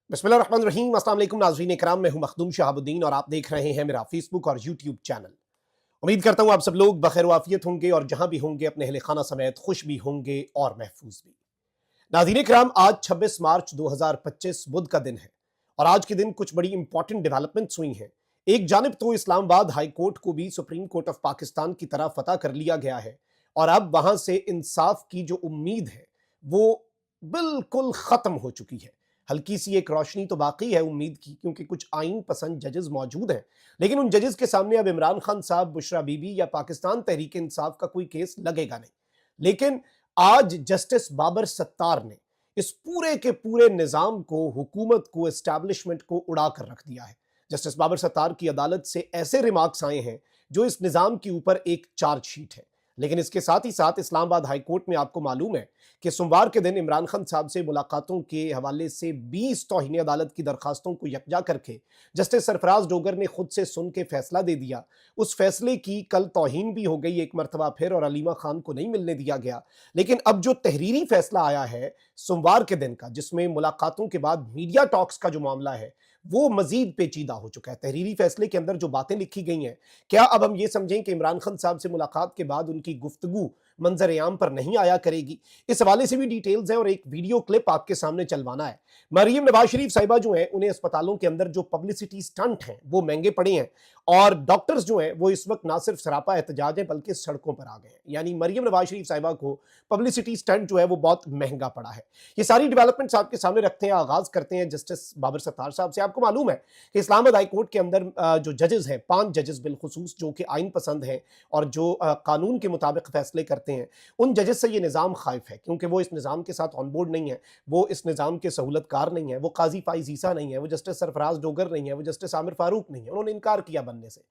बिस्मिल्लाहिर्रहमानिर्रहीम। अस्सलाम वालेकुम नाज़रीन इकराम, मैं हूं मखदूम शहाबुद्दीन और आप देख रहे हैं मेरा फेसबुक और यूट्यूब चैनल। उम्मीद करता हूं आप सब लोग बखैर वाफियत होंगे और जहां भी होंगे अपने अहले खाना समेत खुश भी होंगे और महफूज भी। नाज़रीन इकराम, आज 26 मार्च 2025 बुध का दिन है और आज के दिन कुछ बड़ी इंपॉर्टेंट डेवलपमेंट्स हुई हैं। एक जानिब तो इस्लामाबाद हाई कोर्ट को भी सुप्रीम कोर्ट ऑफ पाकिस्तान की तरह फतह कर लिया गया है और अब वहां से इंसाफ की जो उम्मीद है वो बिल्कुल खत्म हो चुकी है। हल्की सी एक रोशनी तो बाकी है उम्मीद की, क्योंकि कुछ आइन पसंद जजेस मौजूद हैं, लेकिन उन जजेस के सामने अब इमरान खान साहब, बुशरा बीबी या पाकिस्तान तहरीक इंसाफ का कोई केस लगेगा नहीं। लेकिन आज जस्टिस बाबर सत्तार ने इस पूरे के पूरे निजाम को, हुकूमत को, एस्टैब्लिशमेंट को उड़ा कर रख दिया है। जस्टिस बाबर सत्तार की अदालत से ऐसे रिमार्क्स आए हैं जो इस निजाम के ऊपर एक चार्जशीट है। लेकिन इसके साथ ही साथ इस्लामाबाद हाई कोर्ट में आपको मालूम है कि सोमवार के दिन इमरान खान साहब से मुलाकातों के हवाले से 20 तौहीन अदालत की दरखास्तों को यकजा करके जस्टिस सरफराज डोगर ने खुद से सुन के फैसला दे दिया। उस फैसले की कल तौहीन भी हो गई एक मरतबा फिर, और अलीमा खान को नहीं मिलने दिया गया। लेकिन अब जो तहरीरी फैसला आया है सोमवार के दिन का, जिसमें मुलाकातों के बाद मीडिया टॉक्स का जो मामला है वो मजीद पेचीदा हो चुका है। तहरीरी फैसले के अंदर जो बातें लिखी गई हैं, क्या अब हम ये समझें कि इमरान खान साहब से मुलाकात के बाद उनकी गुफ्तगू मंजर आम पर नहीं आया करेगी? इस हवाले से भी डिटेल्स हैं और एक वीडियो क्लिप आपके सामने चलवाना है। मरियम नवाज शरीफ साहिबा जो हैं, उन्हें अस्पतालों के अंदर जो पब्लिसिटी स्टंट हैं वो महंगे पड़े हैं और डॉक्टर्स जो हैं वो इस वक्त ना सिर्फ सरापा एहतजाज हैं बल्कि सड़कों पर आ गए हैं। यानी मरियम नवाज शरीफ साहिबा को पब्लिसिटी स्टंट जो है वो बहुत महंगा पड़ा है। ये सारी डेवलपमेंट्स आपके सामने रखते हैं। आगाज करते हैं जस्टिस बाबर सत्तार साहब से। आपको मालूम है कि इस्लामाबाद हाई कोर्ट के अंदर जो जजेस हैं, 5 जजेस बिलखुसूस जो कि आइन पसंद हैं और जो कानून के मुताबिक फैसले करते हैं, उन जजेस से ये निज़ाम खाइफ है, क्योंकि वो इस निज़ाम के साथ ऑन बोर्ड नहीं है, वो इस निज़ाम के सहूलतकार नहीं है, वो काजी फाइज ईसा नहीं है, वो जस्टिस सरफराज डोगर नहीं है, वो जस्टिस आमिर फारूक नहीं है। उन्होंने इनकार किया बनने से।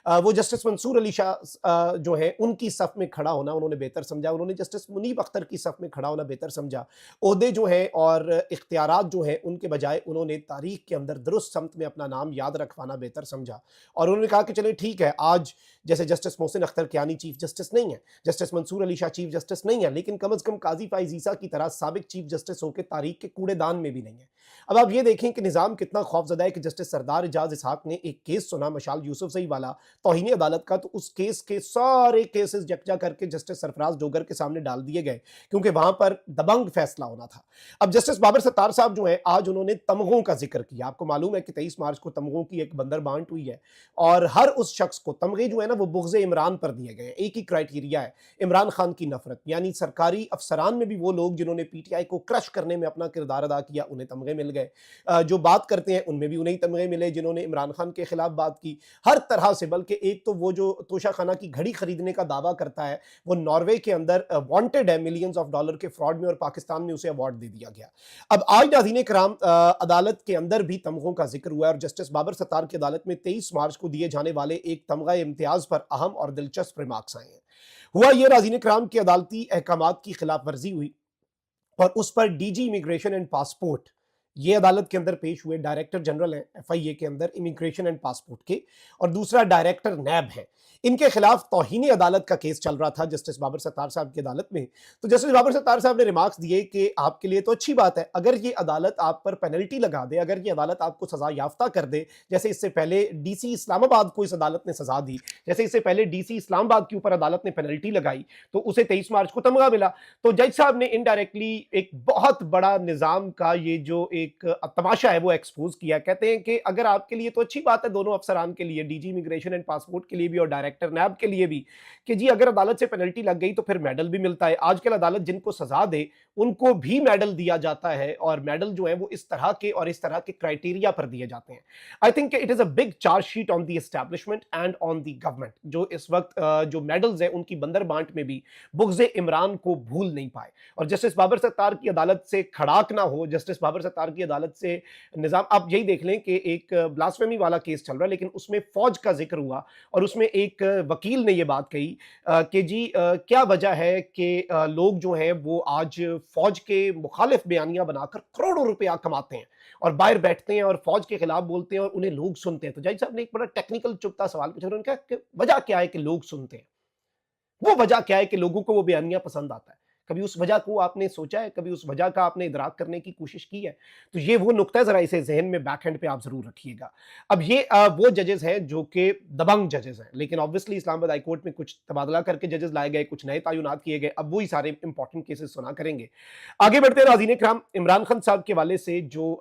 वो जस्टिस मंसूर अली शाह जो है उनकी सफ़ में खड़ा होना उन्होंने बेहतर समझा। उन्होंने जस्टिस मुनीब अख्तर की सफ़ में खड़ा होना बेहतर समझा। ओहदे जो हैं और इख्तियारात जो हैं उनके बजाय उन्होंने तारीख के अंदर दुरुस्त समत में अपना नाम याद रखवाना बेहतर समझा। और उन्होंने कहा कि चले ठीक है, आज जैसे justice Mohsin Akhtar Kiani chief justice नहीं है, justice Mansoor Ali Shah chief justice नहीं है, लेकिन कम अज़ कम काजी फाइज ईसा की तरह साबिक चीफ जस्टिस होकर तारीख के कूड़ेदान में भी नहीं है। अब आप ये देखें कि निज़ाम कितना खौफजदा है कि जस्टिस सरदार एजाज इसहाक ने एक केस सुना, मशाल यूसुफजई वाला तौहीन अदालत का, तो उस केस के सारे केसेस यकजा करके जस्टिस सरफराज डोगर के सामने डाल दिए गए, क्योंकि वहां पर दबंग फैसला होना था। अब जस्टिस बाबर सत्तार साहब जो है, आज उन्होंने तमगों का जिक्र किया। आपको मालूम है कि 23 मार्च को तमगों की एक बंदर बांट हुई है और हर उस शख्स को तमगे जो है ना वो बुग़्ज़ इमरान पर दिए गए। एक ही क्राइटेरिया है, इमरान खान की नफरत। यानी सरकारी अफसरान में भी वो लोग जिन्होंने पीटीआई को क्रश करने में अपना किरदार अदा किया, उन्हें तमगे मिल गए। जो बात करते हैं उनमें भी उन्हें तमगे मिले जिन्होंने इमरान खान के खिलाफ बात की। हर तरह से, बल्कि एक तो वो जो तोशा खाना की घड़ी खरीदने का दावा करता है, वो नॉर्वे के अंदर वांटेड है मिलियंस ऑफ डॉलर के फ्रॉड में, और पाकिस्तान में उसे अवार्ड दे दिया गया। अब आज नाज़रीन कराम अदालत के अंदर भी तमगों का जिक्र हुआ है और जस्टिस बाबर सत्तार की अदालत में 23 मार्च को दिए जाने वाले एक तमगा इम्तियाज पर अहम और दिलचस्प रिमार्क्स आए हैं। हुआ ये नाज़रीन कराम की अदालती अहकामात की खिलाफ वर्जी हुई और उस पर डीजी इमिग्रेशन एंड पासपोर्ट, ये अदालत के अंदर पेश हुए। डायरेक्टर जनरल हैं एफआईए के अंदर इमिग्रेशन एंड पासपोर्ट के, और दूसरा डायरेक्टर नैब है। इनके खिलाफ तौहीन अदालत का केस चल रहा था जस्टिस बाबर सत्तार साहब की अदालत में। तो जस्टिस बाबर सत्तार साहब ने रिमार्क्स दिए कि आपके लिए तो अच्छी बात है अगर ये अदालत आप पर पेनल्टी लगा दे, अगर ये अदालत आपको सजा याफ्ता कर दे, जैसे इससे पहले डीसी इस्लामाबाद को इस अदालत ने सजा दी, जैसे इससे पहले डीसी इस्लामाबाद के ऊपर अदालत ने पेनल्टी लगाई तो उसे 23 मार्च को तमगा मिला। तो जज साहब ने इनडायरेक्टली एक बहुत बड़ा निजाम का ये जो एक तमाशा है वो एक्सपोज किया। कहते हैं कि अगर आपके लिए तो अच्छी बात है, दोनों अफसरान के लिए, डीजी इमिग्रेशन एंड पासपोर्ट के लिए भी और डायरेक्टर नैब के लिए भी, कि जी अगर अदालत से पेनल्टी लग गई तो फिर मेडल भी मिलता है। आजकल अदालत जिनको सजा दे उनको भी मेडल दिया जाता है, और मेडल जो है वो इस तरह के और इस तरह के क्राइटेरिया पर दिए जाते हैं। I think it is a big charge sheet on the establishment and on the government, जो इस वक्त जो मेडल्स है उनकी बंदर बांट में भी बुग़्ज़ इमरान को भूल नहीं पाए। और जस्टिस बाबर सत्तार की अदालत से खड़ाक ना हो, जस्टिस बाबर सत्तार की अदालत से निजाम, आप यही देख लें कि एक ब्लास्फेमी वाला केस चल रहा है लेकिन उसमें फौज का जिक्र हुआ और उसमें एक वकील ने यह बात कही कि जी क्या वजह है कि लोग जो हैं वो आज फौज के मुखालिफ बयानियां बनाकर करोड़ों रुपया कमाते हैं और बाहर बैठते हैं और फौज के खिलाफ बोलते हैं और उन्हें लोग सुनते हैं। तो जज साहब ने एक बड़ा टेक्निकल चुपता सवाल पूछा, उन्होंने कहा कि वजह क्या है कि लोग सुनते हैं, वो वजह क्या है कि लोगों को वो बयानियां पसंद आता है। कभी उस वजह को आपने सोचा है, कभी उस वजह का आपने इदराक करने की कोशिश की है? तो ये वो नुक्ता है, ज़रा इसे ज़हन में बैक एंड पे आप ज़रूर रखिएगा। अब ये वो जजेस हैं जो कि दबंग जजेस हैं, लेकिन ऑब्वियसली इस्लामाबाद हाई कोर्ट में कुछ तबादला करके जजेस लाए गए, कुछ नए तयनात किए गए, अब वही सारे इंपॉर्टेंट केसेस सुना करेंगे। आगे बढ़ते हैं नाज़रीन इकराम, इमरान खान साहब के हवाले से जो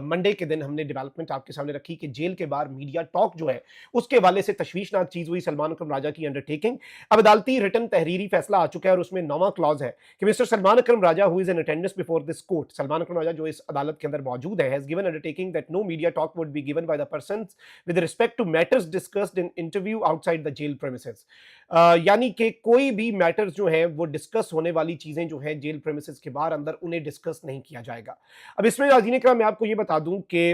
मंडे के दिन हमने डेवलपमेंट आपके सामने रखी कि जेल के बाहर मीडिया टॉक जो है, उसके हवाले से तशवीशनाक चीज़ हुई, सलमान अकरम राजा की अंडरटेकिंग। अब अदालती रिटन तहरीरी फैसला आ चुका है और उसमें 9वां क्लॉज है कि Mister Salman Akram Raja who is in attendance before this court, Salman Akram Raja जो इस अदालत के अंदर मौजूद है, has given undertaking that no media talk would be given by the persons with respect to matters discussed in interview outside the jail premises. यानी कि कोई भी मैटर्स जो है वो डिस्कस होने वाली चीजें जो है जेल प्रेमिसेस के बाहर अंदर उन्हें डिस्कस नहीं किया जाएगा। अब इसमें नाज़रीन इकराम मैं आपको ये बता दूं कि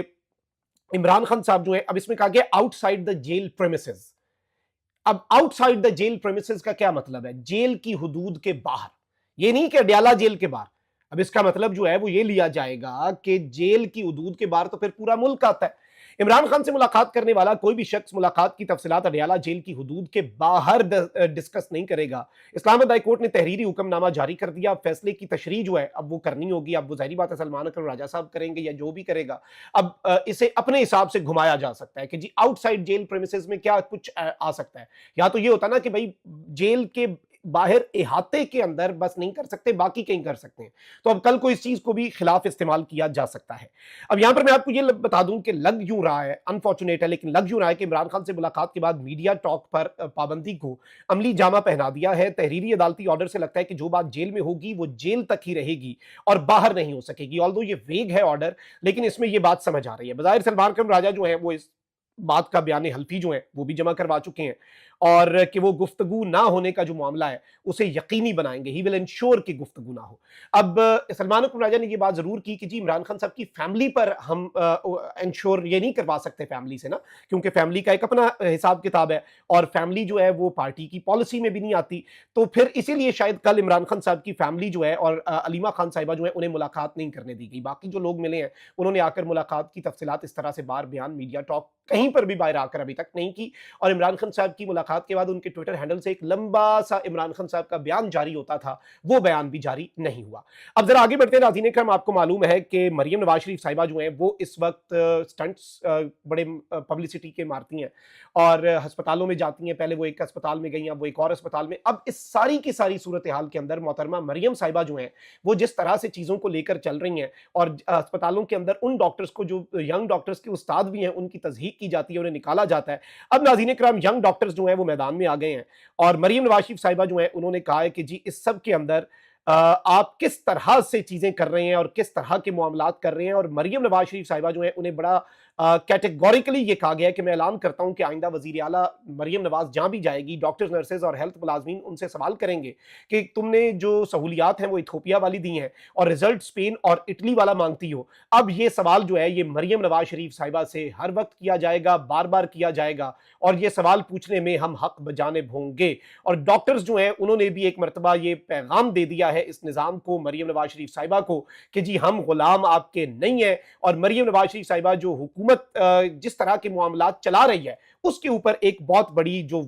इमरान खान साहब जो है, अब इसमें कहा गया आउटसाइड द जेल प्रेमिसेस। अब आउटसाइड द जेल प्रेमिसेस का क्या मतलब है? जेल की हुदूद के बाहर, ये नहीं कि अडयाला जेल के बाहर। अब इसका मतलब जो है वो ये लिया जाएगा कि जेल की हुदूद के बाहर तो फिर पूरा मुल्क आता है। इमरान खान से मुलाकात करने वाला कोई भी शख्स मुलाकात की तफसीलात अडयाला जेल की हुदूद के बाहर डिस्कस नहीं करेगा। इस्लामाबाद हाई कोर्ट ने तहरीरी हुक्मनामा जारी कर दिया। फैसले की तशरीह जो है अब वो करनी होगी। अब वो जाहिर बात है सलमान अकरम राजा साहब करेंगे या जो भी करेगा। अब इसे अपने हिसाब से घुमाया जा सकता है कि जी आउटसाइड जेल प्रेमिसेस में क्या कुछ आ सकता है। या तो ये होता ना कि भाई जेल के बाहर इहाते के अंदर बस नहीं कर सकते, बाकी कहीं कर सकते हैं। तो अब कल को इस चीज को भी खिलाफ इस्तेमाल किया जा सकता है। अब यहां पर मैं आपको ये बता दूं कि लग यूं रहा है, अनफॉर्चुनेट है लेकिन लग यूं रहा है कि इमरान खान से मुलाकात के बाद मीडिया टॉक पर पाबंदी को अमली जामा पहना दिया है। तहरीरी अदालती ऑर्डर से लगता है कि जो बात जेल में होगी वो जेल तक ही रहेगी और बाहर नहीं हो सकेगी। ऑल्दो ये वेग है ऑर्डर, लेकिन इसमें ये बात समझ आ रही है। बज़ाहिर सलमान अकरम राजा जो है वो इस बात का बयान हल्फी जो है वो भी जमा करवा चुके हैं और कि वो गुफ्तगू ना होने का जो मामला है उसे यकीनी बनाएंगे। ही विल इंश्योर कि गुफ्तगू ना हो। अब सलमान अकरम राजा ने ये बात जरूर की कि जी इमरान खान साहब की फैमिली पर हम इंश्योर ये नहीं करवा सकते फैमिली से ना, क्योंकि फैमिली का एक अपना हिसाब किताब है और फैमिली जो है वो पार्टी की पॉलिसी में भी नहीं आती। तो फिर इसीलिए शायद कल इमरान खान साहब की फैमिली जो है और अलीमा खान साहिबा जो है उन्हें मुलाकात नहीं करने दी गई। बाकी जो लोग मिले हैं उन्होंने आकर मुलाकात की तफसीलात इस तरह से बाहर बयान मीडिया टॉक कहीं पर भी बाहर आकर अभी तक नहीं की। और इमरान खान साहब की मुलाकात के बाद उनके ट्विटर हैंडल से एक लंबा सा इमरान खान साहब का बयान जारी होता था, वो बयान भी जारी नहीं हुआ। अब जरा आगे बढ़ते हैं नाज़रीन इकराम, आपको मालूम है कि मरियम नवाज शरीफ साहिबा जो हैं वो इस वक्त स्टंट्स बड़े पब्लिसिटी के मारती हैं और अस्पतालों में जाती हैं। पहले वो एक अस्पताल में गई, अब वो एक और अस्पताल में। अब इस सारी की सारी सूरत हाल के अंदर मोहतरमा मरियम साहिबा जो हैं वो जिस तरह से चीज़ों को लेकर चल रही हैं और अस्पतालों के अंदर उन डॉक्टर्स को जो यंग डॉक्टर्स के उस्ताद भी हैं उनकी तज़हीक की जाती है, उन्हें निकाला जाता है। अब नाज़रीन इकराम यंग डॉक्टर्स जो हैं वो मैदान में आ गए हैं और मरियम नवाज शरीफ साहिबा जो हैं उन्होंने कहा है कि जी इस सब के अंदर आप किस तरह से चीजें कर रहे हैं और किस तरह के मामलात कर रहे हैं। और मरियम नवाज शरीफ साहिबा जो हैं उन्हें बड़ा कैटेगोरिकली ये कहा गया है कि मैं ऐलान करता हूं कि आइंदा वजीर आला मरियम नवाज जहां भी जाएगी डॉक्टर्स नर्सेज और हेल्थ मुलाजमीन उनसे सवाल करेंगे कि तुमने जो सहूलियात हैं वो इथोपिया वाली दी हैं और रिजल्ट स्पेन और इटली वाला मांगती हो। अब ये सवाल जो है ये मरियम नवाज शरीफ साहिबा से हर वक्त किया जाएगा, बार बार किया जाएगा और ये सवाल पूछने में हम हक बजानिब होंगे। और डॉक्टर्स जो हैं उन्होंने भी एक मरतबा ये पैगाम दे दिया है इस निज़ाम को, मरियम नवाज शरीफ साहिबा को, कि जी हम गुलाम आपके नहीं हैं। और मरियम नवाज शरीफ साहिबा जो हुकूमत जिस तरह के मामलात चला रही है उसके ऊपर एक बहुत बड़ी जो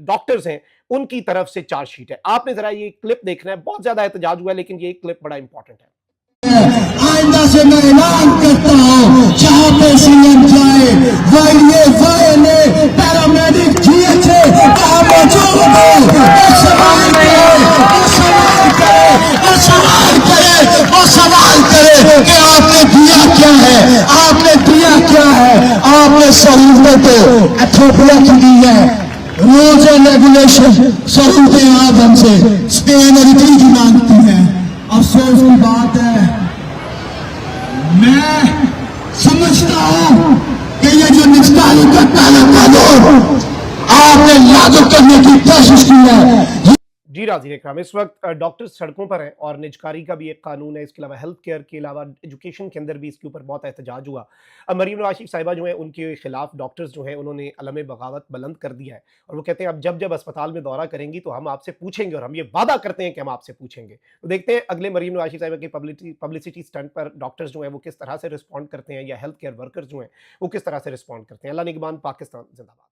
डॉक्टर्स हैं उनकी तरफ से चार्जशीट है। आपने जरा ये क्लिप देखना है, बहुत ज्यादा एहतजाज हुआ है लेकिन ये क्लिप बड़ा इंपॉर्टेंट है। आइंदा से मैं ऐलान करता हूँ जहाँ पे सीएम जाए वाईने पैरामेडिक जीएचए वहाँ मौजूद हो, वो सवाल करे कि आपने दिया क्या है, आपने दिया क्या है। आपने सहूलतें तो इथोपिया की दी है, रूल्स एंड रेगुलेशन सहूलतें आप हमसे स्पेन और इटली की मांगती हैं। अफसोस की बात है, मैं समझता हूं कि ये जो निस्तारी का कानून आपने लागू करने की कोशिश की है। जी नाज़रीन इकराम, इस वक्त डॉक्टर्स सड़कों पर हैं और निजकारी का भी एक कानून है, इसके अलावा हेल्थ केयर के अलावा एजुकेशन के अंदर भी इसके ऊपर बहुत एहतजाज हुआ। अब मरियम नवाज शरीफ साहिबा जो है उनके खिलाफ डॉक्टर्स जो हैं उन्होंने अलम बगावत बुलंद कर दिया है और वो कहते हैं अब जब जब अस्पताल में दौरा करेंगी तो हम आपसे पूछेंगे और हम ये वादा करते हैं कि हम आपसे पूछेंगे। तो देखते हैं अगले मरियम नवाज शरीफ साहिबा की पब्लिसिटी स्टंट पर डॉक्टर्स जो हैं वो किस तरह से रिस्पॉन्ड करते हैं या हेल्थ केयर वर्कर्स जो हैं वो किस तरह से रिस्पॉन्ड करते हैं। अल्लाह निगहबान, पाकिस्तान जिंदाबाद।